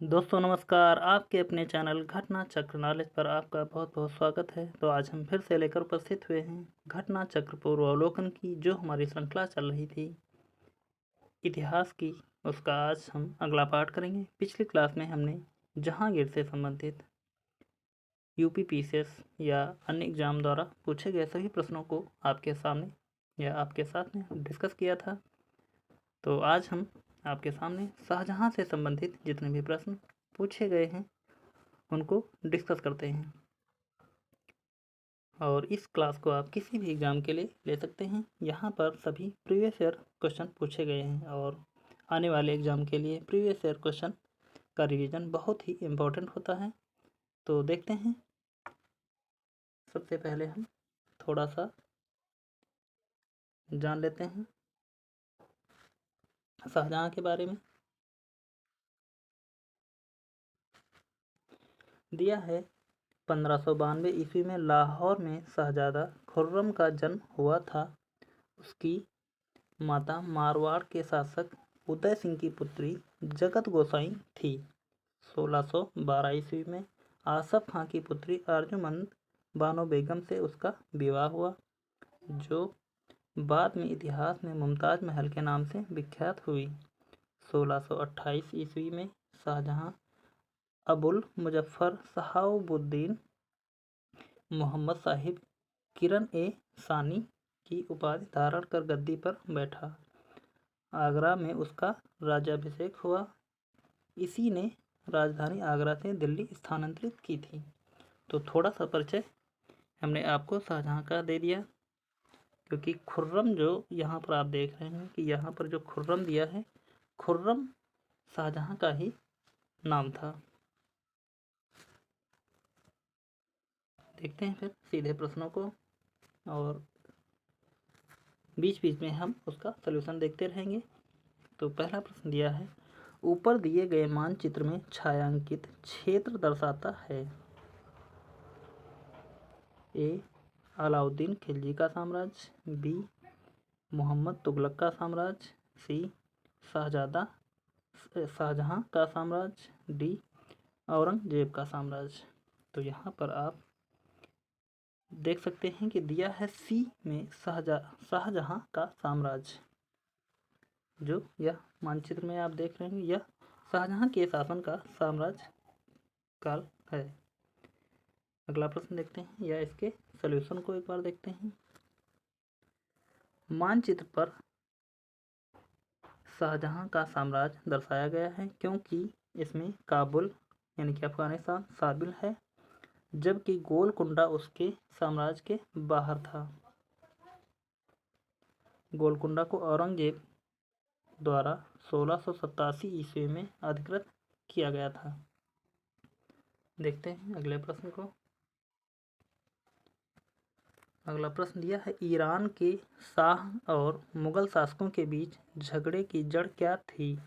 दोस्तों नमस्कार। आपके अपने चैनल घटना चक्र नॉलेज पर आपका बहुत बहुत स्वागत है। तो आज हम फिर से लेकर उपस्थित हुए हैं घटना चक्र पूर्वावलोकन की, जो हमारी श्रृंखला चल रही थी इतिहास की। उसका आज हम अगला पार्ट करेंगे। पिछली क्लास में हमने जहांगीर से संबंधित यूपीपीसीएस या अन्य एग्जाम द्वारा पूछे गए सभी प्रश्नों को आपके सामने या आपके साथ में डिस्कस किया था। तो आज हम आपके सामने शाहजहां से संबंधित जितने भी प्रश्न पूछे गए हैं उनको डिस्कस करते हैं। और इस क्लास को आप किसी भी एग्ज़ाम के लिए ले सकते हैं। यहाँ पर सभी प्रीवियस ईयर क्वेश्चन पूछे गए हैं और आने वाले एग्ज़ाम के लिए प्रीवियस ईयर क्वेश्चन का रिवीजन बहुत ही इम्पोर्टेंट होता है। तो देखते हैं। सबसे पहले हम थोड़ा सा जान लेते हैं शाहजहां के बारे में। दिया है 1592 ईस्वी में लाहौर में शहजादा खुर्रम का जन्म हुआ था। उसकी माता मारवाड़ के शासक उदय सिंह की पुत्री जगत गोसाई थी। 1612 ईस्वी में आसफ खां की पुत्री अर्जुमंद बानो बेगम से उसका विवाह हुआ, जो बाद में इतिहास में मुमताज महल के नाम से विख्यात हुई। 1628 ईस्वी में शाहजहां अबुल मुजफ्फर सहाबुद्दीन मोहम्मद साहिब किरण ए सानी की उपाधि धारण कर गद्दी पर बैठा। आगरा में उसका राज्याभिषेक हुआ। इसी ने राजधानी आगरा से दिल्ली स्थानांतरित की थी। तो थोड़ा सा परिचय हमने आपको शाहजहां का दे दिया, क्योंकि खुर्रम जो यहाँ पर आप देख रहे हैं कि यहाँ पर जो खुर्रम दिया है, खुर्रम शाहजहां का ही नाम था। देखते हैं फिर सीधे प्रश्नों को, और बीच बीच में हम उसका सलूशन देखते रहेंगे। तो पहला प्रश्न दिया है, ऊपर दिए गए मानचित्र में छायांकित क्षेत्र दर्शाता है। ए अलाउद्दीन खिलजी का साम्राज्य, बी मोहम्मद तुगलक का साम्राज्य, सी शाहजहां का साम्राज्य, डी औरंगजेब का साम्राज्य। तो यहाँ पर आप देख सकते हैं कि दिया है सी में शाहजहां का साम्राज्य। जो यह मानचित्र में आप देख रहे हैं, यह शाहजहां के शासन का साम्राज्य काल है। अगला प्रश्न देखते हैं, या इसके सॉल्यूशन को एक बार देखते हैं। मानचित्र पर शाहजहां का साम्राज्य दर्शाया गया है क्योंकि इसमें काबुल यानी कि अफगानिस्तान शामिल है, जबकि गोलकुंडा उसके साम्राज्य के बाहर था। गोलकुंडा को औरंगजेब द्वारा 1687 ईस्वी में अधिकृत किया गया था। देखते हैं अगले प्रश्न को। अगला प्रश्न दिया है, ईरान के शाह और मुगल शासकों के बीच झगड़े की जड़ क्या थी।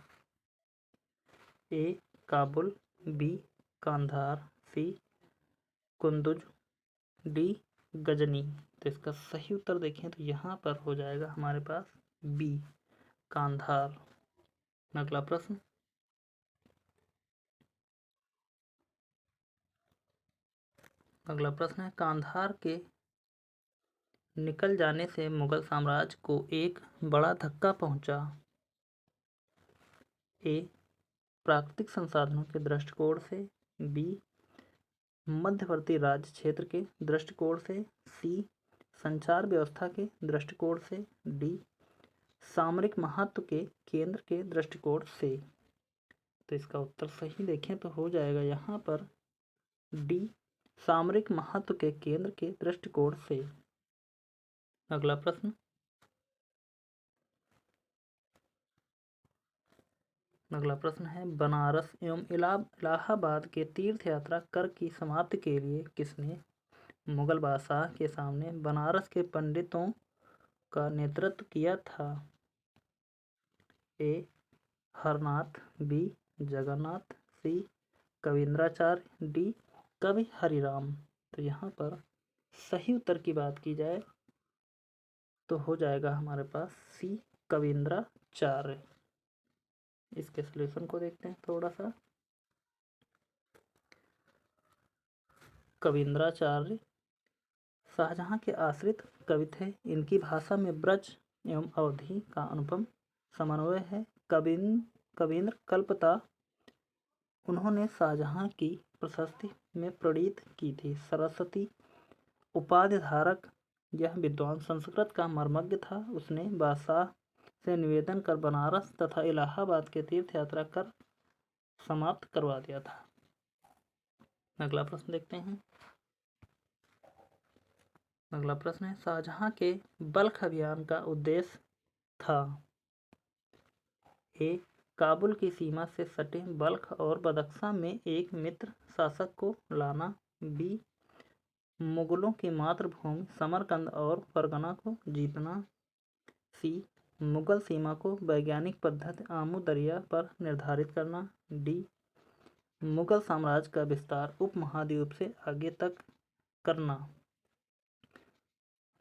ए काबुल, बी कांधार, सी कुंदुज, डी गजनी। तो इसका सही उत्तर देखें तो यहाँ पर हो जाएगा हमारे पास बी कांधार। अगला प्रश्न, अगला प्रश्न है, कांधार के निकल जाने से मुगल साम्राज्य को एक बड़ा धक्का पहुंचा। ए प्राकृतिक संसाधनों के दृष्टिकोण से, बी मध्यवर्ती राज्य क्षेत्र के दृष्टिकोण से, सी संचार व्यवस्था के दृष्टिकोण से, डी सामरिक महत्व के केंद्र के दृष्टिकोण से। तो इसका उत्तर सही देखें तो हो जाएगा यहाँ पर डी सामरिक महत्व के केंद्र के दृष्टिकोण से। अगला प्रश्न, अगला प्रश्न है, बनारस एवं इलाहाबाद के तीर्थ यात्रा कर की समाप्ति के लिए किसने मुगल बादशाह के सामने बनारस के पंडितों का नेतृत्व किया था। ए हरनाथ, बी जगन्नाथ, सी कविंद्राचार्य, डी कवि हरिराम। तो यहाँ पर सही उत्तर की बात की जाए तो हो जाएगा हमारे पास सी कविंद्राचार्य। इसके सॉल्यूशन को देखते हैं थोड़ा सा। कवींद्राचार्य शाहजहां के आश्रित कवि थे। इनकी भाषा में ब्रज एवं अवधी का अनुपम समन्वय है। कवींद्र कल्पता उन्होंने शाहजहां की प्रशस्ति में प्रणीत की थी। सरस्वती उपाधि धारक यह विद्वान संस्कृत का मर्मज्ञ था। उसने बादशाह से निवेदन कर बनारस तथा इलाहाबाद के तीर्थ यात्रा कर समाप्त करवा दिया था। अगला प्रश्न देखते हैं। अगला प्रश्न है, शाहजहां के बल्ख अभियान का उद्देश्य था। ए. काबुल की सीमा से सटे बल्ख और बदख्शां में एक मित्र शासक को लाना। बी. मुगलों की मातृभूमि समरकंद और फरगना को जीतना। सी. मुगल सीमा को वैज्ञानिक पद्धति आमू दरिया पर निर्धारित करना। डी. मुगल साम्राज्य का विस्तार उपमहाद्वीप से आगे तक करना।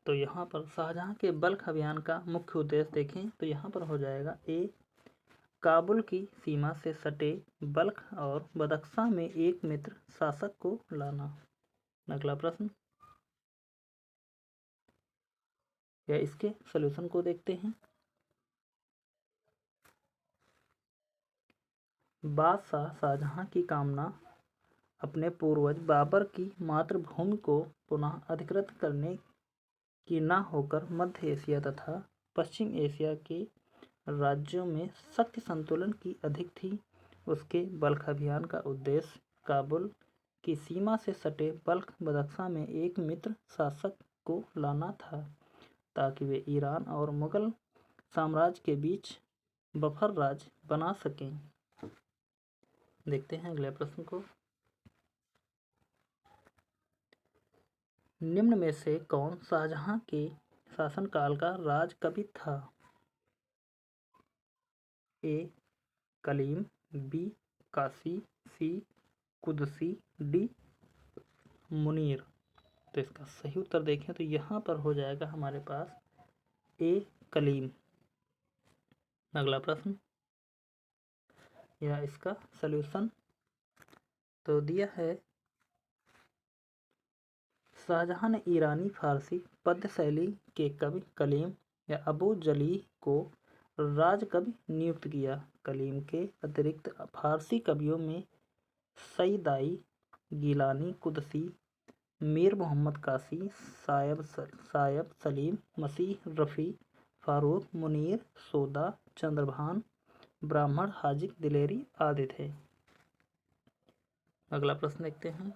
तो यहाँ पर शाहजहां के बल्ख अभियान का मुख्य उद्देश्य देखें तो यहाँ पर हो जाएगा ए. काबुल की सीमा से सटे बल्ख और बदख्शां में एक मित्र शासक को लाना। अगला प्रश्न या इसके सलूशन को देखते हैं। बादशाह शाहजहां की कामना अपने पूर्वज बाबर की मातृभूमि को पुनः अधिकृत करने की न होकर मध्य एशिया तथा पश्चिम एशिया के राज्यों में शक्ति संतुलन की अधिक थी। उसके बल्ख अभियान का उद्देश्य काबुल की सीमा से सटे बल्ख बदख्शां में एक मित्र शासक को लाना था ताकि वे ईरान और मुगल साम्राज्य के बीच बफर राज्य बना सकें। देखते हैं अगले प्रश्न को। निम्न में से कौन शाहजहां के शासनकाल का राजकवि था। ए. कलीम। बी. काशी। सी. कुदसी। डी. मुनीर। तो इसका सही उत्तर देखें तो यहाँ पर हो जाएगा हमारे पास ए. कलीम। अगला प्रश्न या इसका सल्यूशन तो दिया है। शाहजहां ने ईरानी फारसी पद्य शैली के कवि कलीम या अबू जलीह को राजकवि नियुक्त किया। कलीम के अतिरिक्त फारसी कवियों में सईदाई, गिलानी, कुदसी, मीर मोहम्मद कासी, सायब सलीम, मसीह रफ़ी, फारूक, मुनीर, सोदा, चंद्रभान, ब्राह्मण, हाजिक दिलेरी आदि थे। अगला प्रश्न देखते हैं।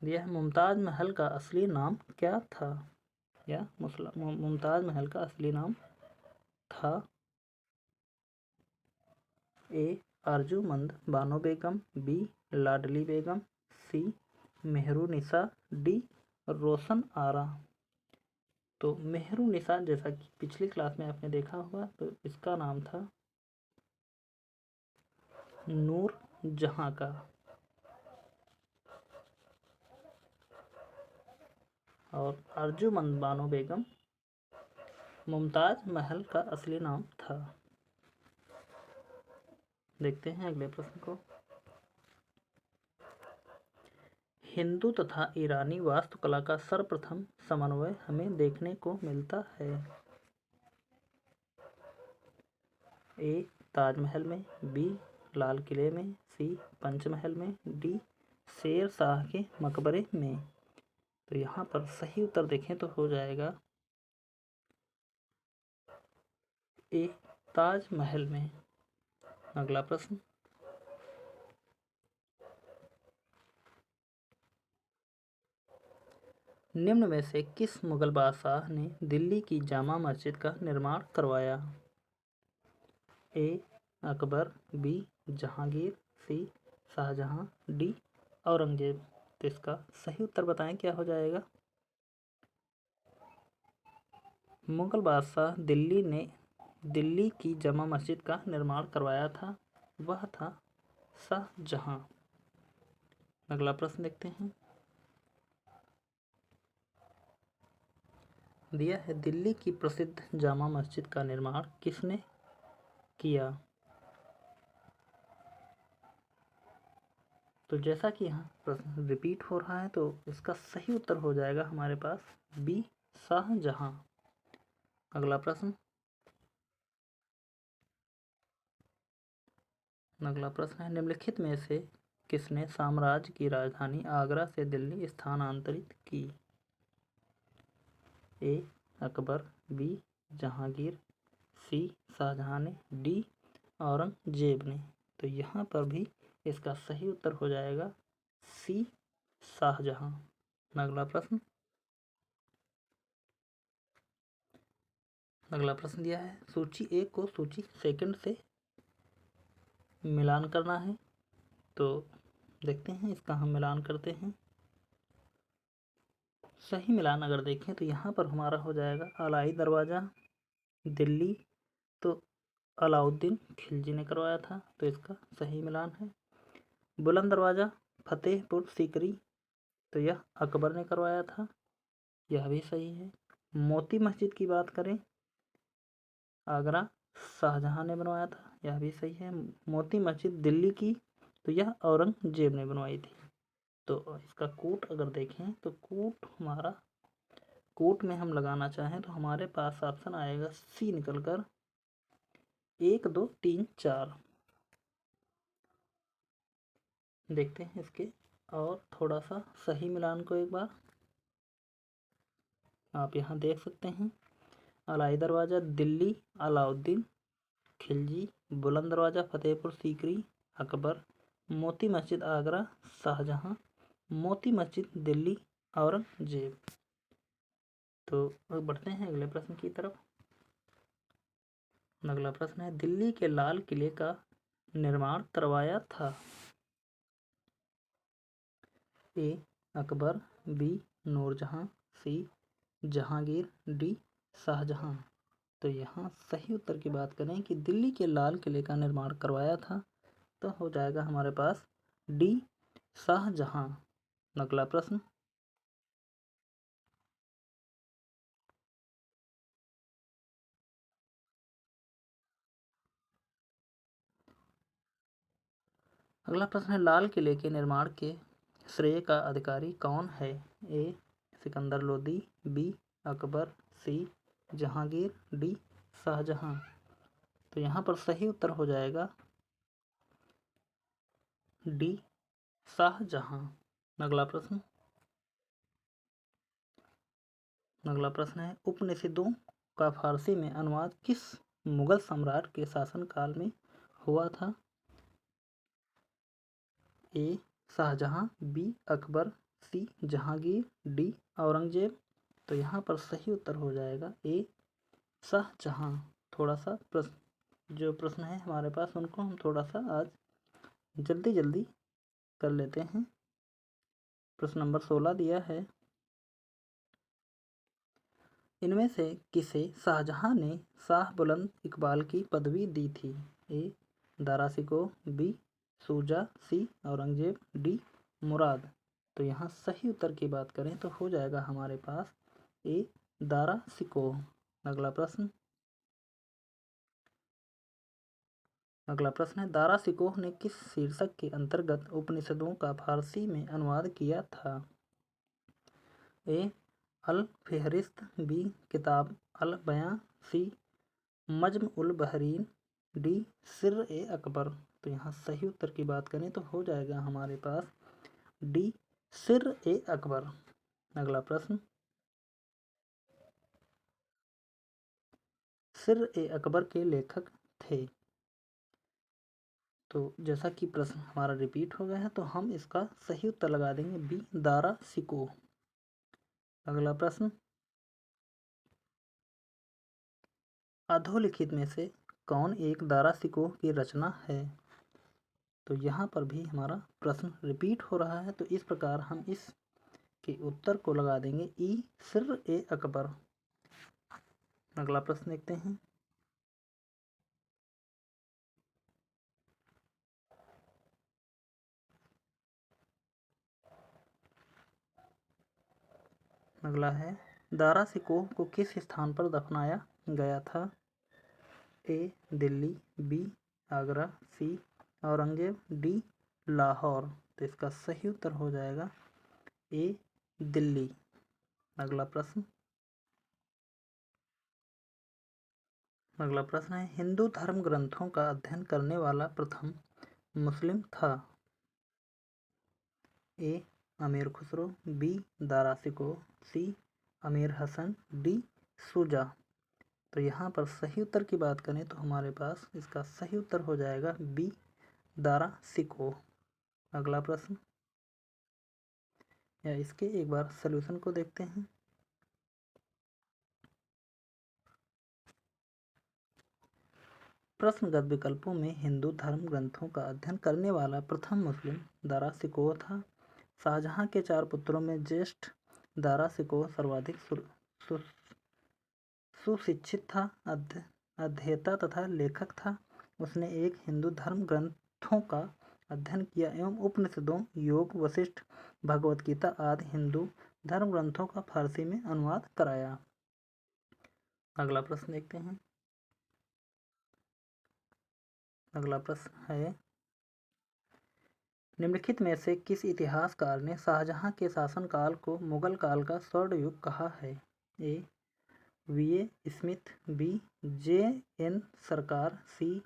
यह मुमताज महल का असली नाम क्या था। या मुमताज महल का असली नाम था। ए. अर्जुमंद बानो बेगम। बी. लाडली बेगम। सी. मेहरुनिसा। डी. रोशन आरा। तो मेहरुनिसा जैसा कि पिछली क्लास में आपने देखा होगा तो इसका नाम था नूर जहां का। और अर्जुमंद बानो बेगम मुमताज महल का असली नाम था। देखते हैं अगले प्रश्न को। हिंदू तथा ईरानी वास्तुकला का सर्वप्रथम समन्वय हमें देखने को मिलता है। ए. ताजमहल में। बी. लाल किले में। सी. पंचमहल में। डी. शेर शाह के मकबरे में। तो यहाँ पर सही उत्तर देखें तो हो जाएगा ए. ताजमहल में। अगला प्रश्न निम्न में से किस मुगल बादशाह ने दिल्ली की जामा मस्जिद का निर्माण करवाया। ए. अकबर। बी. जहांगीर। सी. शाहजहां। डी. औरंगजेब। तो इसका सही उत्तर बताएं क्या हो जाएगा। मुगल बादशाह दिल्ली की जामा मस्जिद का निर्माण करवाया था, वह था शाहजहां। अगला प्रश्न देखते हैं। दिया है दिल्ली की प्रसिद्ध जामा मस्जिद का निर्माण किसने किया। तो जैसा कि यहाँ प्रश्न रिपीट हो रहा है तो इसका सही उत्तर हो जाएगा हमारे पास बी शाहजहां। अगला प्रश्न है निम्नलिखित में से किसने साम्राज्य की राजधानी आगरा से दिल्ली स्थानांतरित की? ए अकबर, बी जहांगीर, सी शाहजहां ने, डी औरंगजेब ने। तो यहाँ पर भी इसका सही उत्तर हो जाएगा सी शाहजहां। अगला प्रश्न दिया है सूची 1 को सूची सेकंड से मिलान करना है। तो देखते हैं इसका हम मिलान करते हैं। सही मिलान अगर देखें तो यहाँ पर हमारा हो जाएगा अलाई दरवाज़ा दिल्ली, तो अलाउद्दीन खिलजी ने करवाया था, तो इसका सही मिलान है। बुलंद दरवाज़ा फतेहपुर सीकरी, तो यह अकबर ने करवाया था, यह भी सही है। मोती मस्जिद की बात करें, आगरा शाहजहां ने बनवाया था, यह भी सही है। मोती मस्जिद दिल्ली की, तो यह औरंगजेब ने बनवाई थी। तो इसका कूट अगर देखें तो कूट में हम लगाना चाहें तो हमारे पास ऑप्शन आएगा सी निकल कर 1 2 3 4। देखते हैं इसके और थोड़ा सा सही मिलान को एक बार। आप यहाँ देख सकते हैं अलाई दरवाज़ा दिल्ली अलाउद्दीन खिलजी, बुलंद दरवाज़ा फतेहपुर सीकरी अकबर, मोती मस्जिद आगरा शाहजहां, मोती मस्जिद दिल्ली औरंगजेब। तो बढ़ते हैं अगले प्रश्न की तरफ। अगला प्रश्न है दिल्ली के लाल किले का निर्माण करवाया था? ए अकबर, बी नूरजहां, सी जहांगीर, डी शाहजहां। तो यहाँ सही उत्तर की बात करें कि दिल्ली के लाल किले का निर्माण करवाया था, तो हो जाएगा हमारे पास डी शाहजहां। अगला प्रश्न है लाल किले के निर्माण के श्रेय का अधिकारी कौन है? ए सिकंदर लोदी, बी अकबर, सी जहांगीर, डी शाहजहां। तो यहाँ पर सही उत्तर हो जाएगा डी शाहजहां। अगला प्रश्न है उपनिषदों का फारसी में अनुवाद किस मुगल सम्राट के शासनकाल में हुआ था? ए शाहजहां, बी अकबर, सी जहांगीर, डी औरंगजेब। तो यहाँ पर सही उत्तर हो जाएगा ए शाहजहां। थोड़ा सा प्रश्न है हमारे पास उनको हम थोड़ा सा आज जल्दी कर लेते हैं। प्रश्न नंबर 16 दिया है इनमें से किसे शाहजहां ने शाह बुलंद इकबाल की पदवी दी थी? ए दारा शिकोह, बी शुजा, सी औरंगजेब, डी मुराद। तो यहाँ सही उत्तर की बात करें तो हो जाएगा हमारे पास ए दारा शिकोह। अगला प्रश्न है दारा शिकोह ने किस शीर्षक के अंतर्गत उपनिषदों का फारसी में अनुवाद किया था? ए अल फेहरिस्त, बी किताब अल बयां, सी नज्म उल बहरीन, डी सिर्र ए अकबर। तो यहाँ सही उत्तर की बात करें तो हो जाएगा हमारे पास डी सिर्र ए अकबर। अगला प्रश्न सिर्र ए अकबर के लेखक थे? तो जैसा कि प्रश्न हमारा रिपीट हो गया है तो हम इसका सही उत्तर लगा देंगे बी दारा शिकोह। अगला प्रश्न अधोलिखित में से कौन एक दारा शिकोह की रचना है? तो यहाँ पर भी हमारा प्रश्न रिपीट हो रहा है, तो इस प्रकार हम इस के उत्तर को लगा देंगे ई सिर्र ए अकबर। अगला प्रश्न देखते हैं अगला है दारा शिकोह को किस स्थान पर दफनाया गया था? ए दिल्ली, बी आगरा, सी औरंगजेब, डी लाहौर। तो इसका सही उत्तर हो जाएगा ए दिल्ली। अगला प्रश्न है, हिंदू धर्म ग्रंथों का अध्ययन करने वाला प्रथम मुस्लिम था। ए अमीर खुसरो, बी दारा शिकोह, सी अमीर हसन, डी शुजा। तो यहाँ पर सही उत्तर की बात करें तो हमारे पास इसका सही उत्तर हो जाएगा बी दारा शिकोह। अगला प्रश्न या इसके एक बार सॉल्यूशन को देखते हैं। प्रश्नगत विकल्पों में हिंदू धर्म ग्रंथों का अध्ययन करने वाला प्रथम मुस्लिम दारा शिकोह था। शाहजहां के 4 पुत्रों में ज्येष्ठ दारा शिकोह सर्वाधिक सुशिक्षित था, अध्येता तथा लेखक था। उसने एक हिंदू धर्म ग्रंथों का अध्ययन किया एवं उपनिषदों, योग, वशिष्ठ, भगवत गीता आदि हिंदू धर्म ग्रंथों का फारसी में अनुवाद कराया। अगला प्रश्न देखते हैं। अगला प्रश्न है, निम्नलिखित में से किस इतिहासकार ने शाहजहां के शासनकाल को मुगल काल का स्वर्ण युग कहा है? A VA. Smith, B JN. Sarkar, C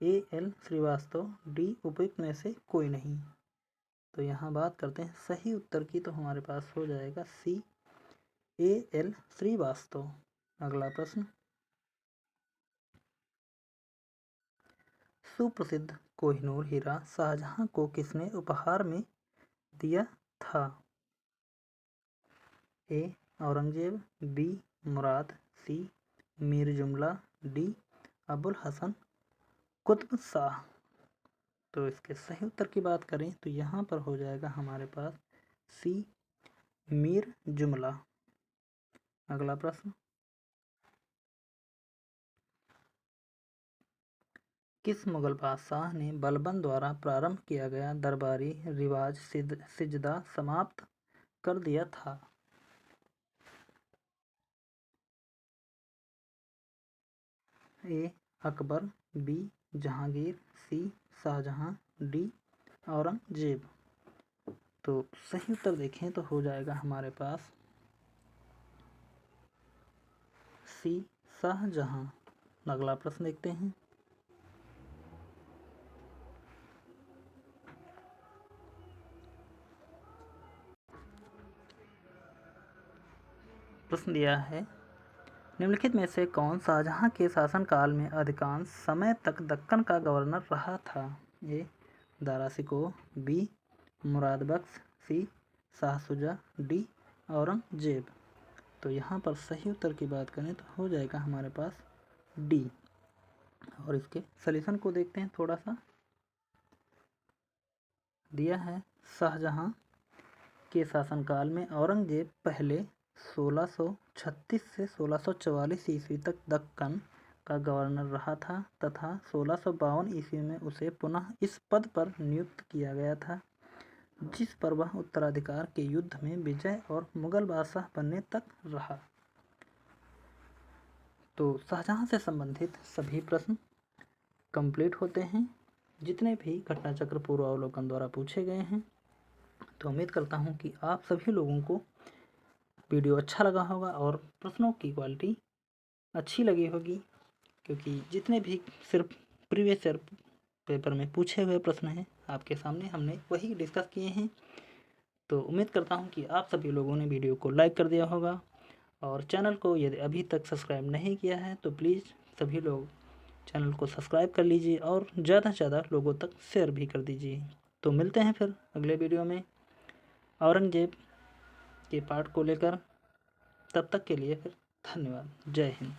AL. Srivastava, D उपयुक्त में से कोई नहीं। तो यहाँ बात करते हैं सही उत्तर की, तो हमारे पास हो जाएगा सी ए.एल. श्रीवास्तव। अगला प्रश्न, सुप्रसिद्ध कोहिनूर हीरा शाहजहां को किसने उपहार में दिया था? ए औरंगजेब, बी मुराद, सी मीर जुमला, डी अबुल हसन कुतुब शाह। तो इसके सही उत्तर की बात करें तो यहाँ पर हो जाएगा हमारे पास सी मीर जुमला। अगला प्रश्न, किस मुगल बादशाह ने बलबन द्वारा प्रारंभ किया गया दरबारी रिवाज सिजदा समाप्त कर दिया था? ए अकबर, बी जहांगीर, सी शाहजहां, डी औरंगजेब। तो सही उत्तर देखें तो हो जाएगा हमारे पास सी शाहजहां। अगला प्रश्न देखते हैं। प्रश्न दिया है, निम्नलिखित में से कौन शाहजहां के शासनकाल में अधिकांश समय तक दक्कन का गवर्नर रहा था? ए दारा शिकोह, बी मुराद बख्श, सी शाह शुजा, डी औरंगजेब। तो यहाँ पर सही उत्तर की बात करें तो हो जाएगा हमारे पास डी। और इसके सॉल्यूशन को देखते हैं थोड़ा सा। दिया है, शाहजहां के शासनकाल में औरंगजेब पहले 1636 से 1644 ईस्वी तक दक्कन का गवर्नर रहा था तथा 1652 ईस्वी में उसे पुनः इस पद पर नियुक्त किया गया था, जिस पर वह उत्तराधिकार के युद्ध में विजय और मुगल बादशाह बनने तक रहा। तो शाहजहां से संबंधित सभी प्रश्न कंप्लीट होते हैं, जितने भी घटनाचक्र पूर्वावलोकन द्वारा पूछे गए हैं। तो उम्मीद करता हूं कि आप सभी लोगों को वीडियो अच्छा लगा होगा और प्रश्नों की क्वालिटी अच्छी लगी होगी, क्योंकि जितने भी सिर्फ प्रीवियस ईयर पेपर में पूछे हुए प्रश्न हैं आपके सामने हमने वही डिस्कस किए हैं। तो उम्मीद करता हूं कि आप सभी लोगों ने वीडियो को लाइक कर दिया होगा और चैनल को यदि अभी तक सब्सक्राइब नहीं किया है तो प्लीज़ सभी लोग चैनल को सब्सक्राइब कर लीजिए और ज़्यादा से ज़्यादा लोगों तक शेयर भी कर दीजिए। तो मिलते हैं फिर अगले वीडियो में औरंगजेब के पार्ट को लेकर। तब तक के लिए फिर धन्यवाद। जय हिंद।